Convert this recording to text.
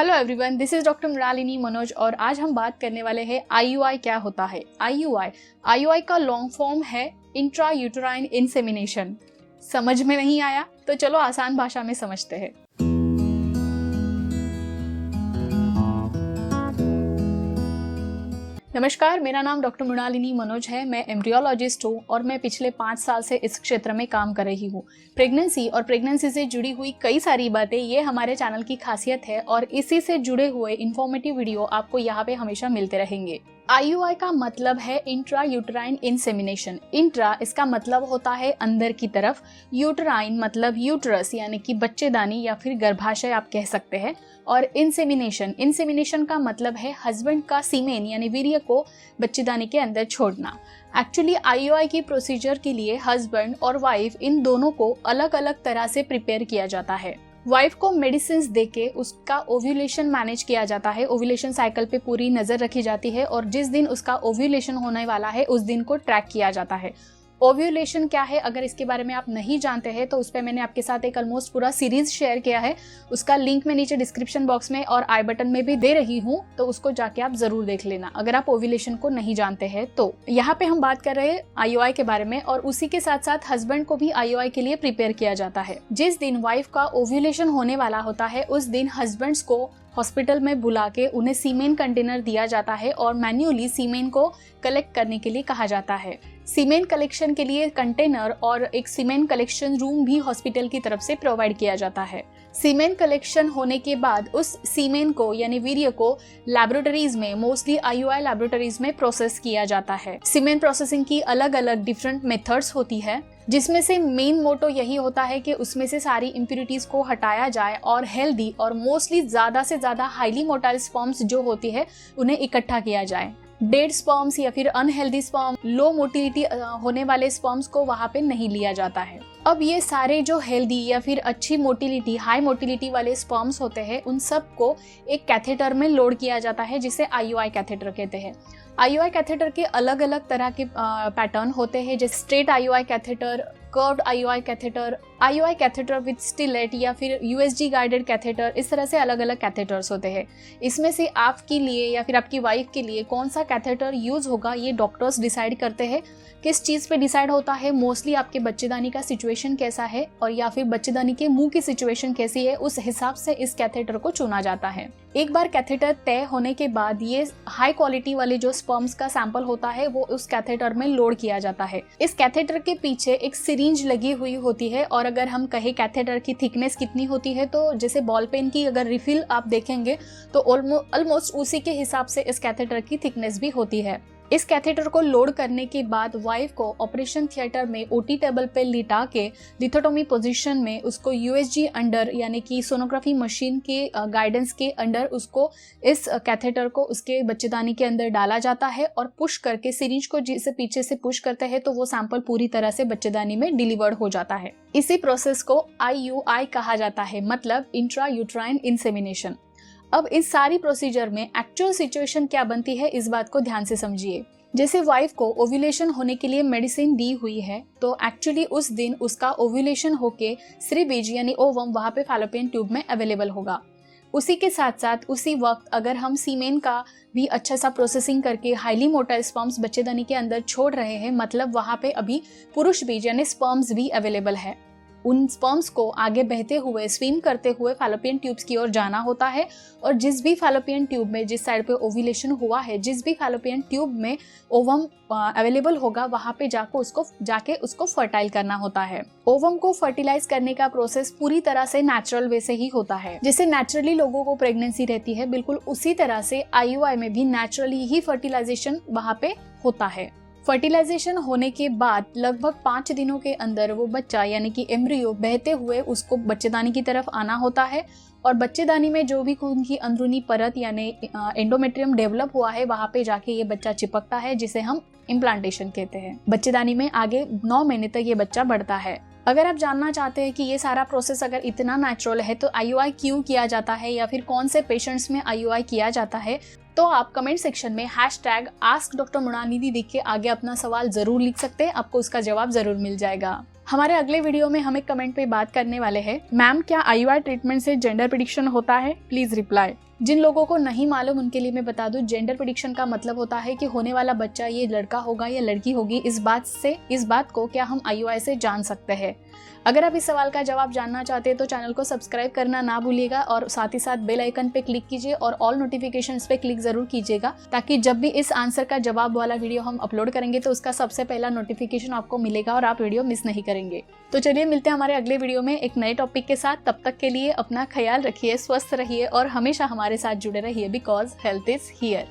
Hello everyone, this is doctor Mrinalini Manoj और आज हम बात करने वाले हैं आईयूआई क्या होता है। आईयूआई का लॉन्ग फॉर्म है इंट्रा यूटेराइन इंसेमिनेशन। समझ में नहीं आया तो चलो आसान भाषा में समझते हैं। नमस्कार, मेरा नाम डॉक्टर मृणालिनी मनोज है। मैं एम्ब्रियोलॉजिस्ट हूँ और मैं पिछले 5 साल से इस क्षेत्र में काम कर रही हूँ। प्रेगनेंसी और प्रेगनेंसी से जुड़ी हुई कई सारी बातें ये हमारे चैनल की खासियत है और इसी से जुड़े हुए इन्फॉर्मेटिव वीडियो आपको यहाँ पे हमेशा मिलते रहेंगे। आईयूआई का मतलब है इंट्रा यूटेराइन इंसेमिनेशन। इंट्रा इसका मतलब होता है अंदर की तरफ, यूटेराइन मतलब यूटरस यानी कि बच्चेदानी या फिर गर्भाशय आप कह सकते हैं, और इंसेमिनेशन का मतलब है हस्बैंड का सीमेन यानी वीर्य को बच्चेदानी के अंदर छोड़ना। एक्चुअली आईयूआई की प्रोसीजर के लिए हस्बैंड और वाइफ इन दोनों को अलग अलग तरह से प्रिपेयर किया जाता है। वाइफ को मेडिसिन देके उसका ओव्यूलेशन मैनेज किया जाता है। ओव्यूलेशन साइकिल पे पूरी नजर रखी जाती है और जिस दिन उसका ओव्यूलेशन होने वाला है उस दिन को ट्रैक किया जाता है। ओव्यूलेशन क्या है, अगर इसके बारे में आप नहीं जानते हैं तो उस पर मैंने आपके साथ एक ऑलमोस्ट पूरा सीरीज शेयर किया है। उसका लिंक मैं नीचे डिस्क्रिप्शन बॉक्स में और आई बटन में भी दे रही हूँ, तो उसको जाके आप जरूर देख लेना अगर आप ओव्यूलेशन को नहीं जानते हैं तो। यहाँ पे हम बात कर रहे हैं आईयूआई के बारे में और उसी के साथ साथ हस्बैंड को भी आईयूआई के लिए प्रिपेयर किया जाता है। जिस दिन वाइफ का ओव्यूलेशन होने वाला होता है उस दिन हस्बैंड्स को हॉस्पिटल में बुला के उन्हें सीमेन कंटेनर दिया जाता है और मैन्युअली सीमेन को कलेक्ट करने के लिए कहा जाता है। सीमेन कलेक्शन के लिए कंटेनर और एक सीमेन कलेक्शन रूम भी हॉस्पिटल की तरफ से प्रोवाइड किया जाता है। सीमेन कलेक्शन होने के बाद उस सीमेन को यानी वीर्य को लैबोरेटरीज में, मोस्टली आईयूआई लैबोरेटरीज में प्रोसेस किया जाता है। सीमेन प्रोसेसिंग की अलग अलग डिफरेंट मेथड्स होती है, जिसमें से मेन मोटो यही होता है कि उसमें से सारी इम्प्यूरिटीज को हटाया जाए और हेल्दी और मोस्टली ज्यादा से ज्यादा हाईली मोटाइल स्पर्म्स जो होती है उन्हें इकट्ठा किया जाए। डेड स्पर्म्स या फिर अनहेल्दी स्पर्म, लो मोटिलिटी होने वाले स्पर्म्स को वहां पे नहीं लिया जाता है। अब ये सारे जो हेल्दी या फिर अच्छी मोटिलिटी, हाई मोटिलिटी वाले स्पर्म्स होते हैं उन सब को एक कैथेटर में लोड किया जाता है जिसे आईयूआई कैथेटर कहते हैं। आईयूआई कैथेटर के अलग अलग तरह के पैटर्न होते हैं, जैसे straight IUI catheter, curved IUI catheter with stellate या फिर यूएसजी गाइडेड कैथेटर। इस तरह से अलग अलग कैथेटर्स होते हैं। इसमें से आपके लिए या फिर आपकी वाइफ के लिए कौन सा कैथेटर यूज होगा ये डॉक्टर्स डिसाइड करते हैं। किस चीज़ पे डिसाइड होता है, मोस्टली आपके बच्चेदानी का सिचुएशन कैसा है और या फिर बच्चेदानी के मुंह की सिचुएशन कैसी है, उस हिसाब से इस कैथेटर को चुना जाता है। एक बार कैथेटर तय होने के बाद ये हाई क्वालिटी वाले जो स्पर्म्स का सैंपल होता है वो उस कैथेटर में लोड किया जाता है। इस कैथेटर के पीछे एक सिरिंज लगी हुई होती है और अगर हम कहें कैथेटर की थिकनेस कितनी होती है तो जैसे बॉल पेन की अगर रिफिल आप देखेंगे तो ऑलमोस्ट उसी के हिसाब से इस कैथेटर की थिकनेस भी होती है। इस कैथेटर को लोड करने के बाद वाइफ को ऑपरेशन थिएटर में ओटी टेबल पे लिटा के लिथोटोमी पोजीशन में उसको यूएसजी अंडर यानी कि सोनोग्राफी मशीन के गाइडेंस के अंडर उसको इस कैथेटर को उसके बच्चेदानी के अंदर डाला जाता है और पुश करके सिरिंज को जिसे पीछे से पुश करते हैं तो वो सैंपल पूरी तरह से बच्चेदानी में डिलीवर्ड हो जाता है। इसी प्रोसेस को आईयूआई कहा जाता है, मतलब इंट्रा यूटेराइन इंसेमिनेशन। अब इस सारी प्रोसीजर में एक्चुअल सिचुएशन क्या बनती है इस बात को ध्यान से समझिए। जैसे वाइफ को ओव्यूलेशन होने के लिए मेडिसिन दी हुई है तो एक्चुअली उस दिन उसका ओव्यूलेशन होके श्रीबीज यानी ओवम वहां पे फैलोपियन ट्यूब में अवेलेबल होगा। उसी के साथ साथ उसी वक्त अगर हम सीमेन का भी अच्छा सा प्रोसेसिंग करके हाईली मोटाइल स्पर्म्स बच्चेदानी के अंदर छोड़ रहे हैं, मतलब वहां पे अभी पुरुष बीज यानी स्पर्म्स भी अवेलेबल है। उन स्पर्म्स को आगे बहते हुए, स्विम करते हुए फैलोपियन ट्यूब्स की ओर जाना होता है और जिस भी फैलोपियन ट्यूब में, जिस साइड पे ओव्यूलेशन हुआ है, जिस भी फैलोपियन ट्यूब में ओवम अवेलेबल होगा वहां पे जाके उसको फर्टाइल करना होता है। ओवम को फर्टिलाइज करने का प्रोसेस पूरी तरह से नेचुरल वे से ही होता है। जैसे नेचुरली लोगों को प्रेगनेंसी रहती है, बिल्कुल उसी तरह से आईयूआई में भी नेचुरली ही फर्टिलाइजेशन वहां पे होता है। फर्टिलाइजेशन होने के बाद लगभग 5 दिनों के अंदर वो बच्चा यानी कि एम्ब्रियो बहते हुए उसको बच्चेदानी की तरफ आना होता है और बच्चेदानी में जो भी खून की अंदरूनी परत यानी एंडोमेट्रियम डेवलप हुआ है वहां पे जाके ये बच्चा चिपकता है, जिसे हम इम्प्लांटेशन कहते हैं। बच्चेदानी में आगे 9 महीने तक ये बच्चा बढ़ता है। अगर आप जानना चाहते हैं कि ये सारा प्रोसेस अगर इतना नेचुरल है तो आईयूआई क्यों किया जाता है या फिर कौन से पेशेंट्स में आईयूआई किया जाता है, तो आप कमेंट सेक्शन में #AskDrMrunalini लिख के आगे अपना सवाल जरूर लिख सकते हैं, आपको उसका जवाब जरूर मिल जाएगा। हमारे अगले वीडियो में हम एक कमेंट पे बात करने वाले हैं, मैम क्या आईयूआई ट्रीटमेंट से जेंडर प्रेडिक्शन होता है? Please reply. जिन लोगों को नहीं मालूम उनके लिए मैं बता दूं, जेंडर प्रेडिक्शन का मतलब होता है कि होने वाला बच्चा ये लड़का होगा या लड़की होगी, इस बात को क्या हम IUI से जान सकते हैं। अगर आप इस सवाल का जवाब जानना चाहते हैं तो चैनल को सब्सक्राइब करना ना भूलिएगा और साथ ही साथ बेल आइकन पे क्लिक कीजिए और ऑल नोटिफिकेशंस पे क्लिक जरूर कीजिएगा, ताकि जब भी इस आंसर का जवाब वाला वीडियो हम अपलोड करेंगे तो उसका सबसे पहला नोटिफिकेशन आपको मिलेगा और आप वीडियो मिस नहीं करेंगे। तो चलिए मिलते हैं हमारे अगले वीडियो में एक नए टॉपिक के साथ। तब तक के लिए अपना ख्याल रखिए, स्वस्थ रहिए और हमेशा हमारे साथ जुड़े रहिए, बिकॉज हेल्थ इज हियर।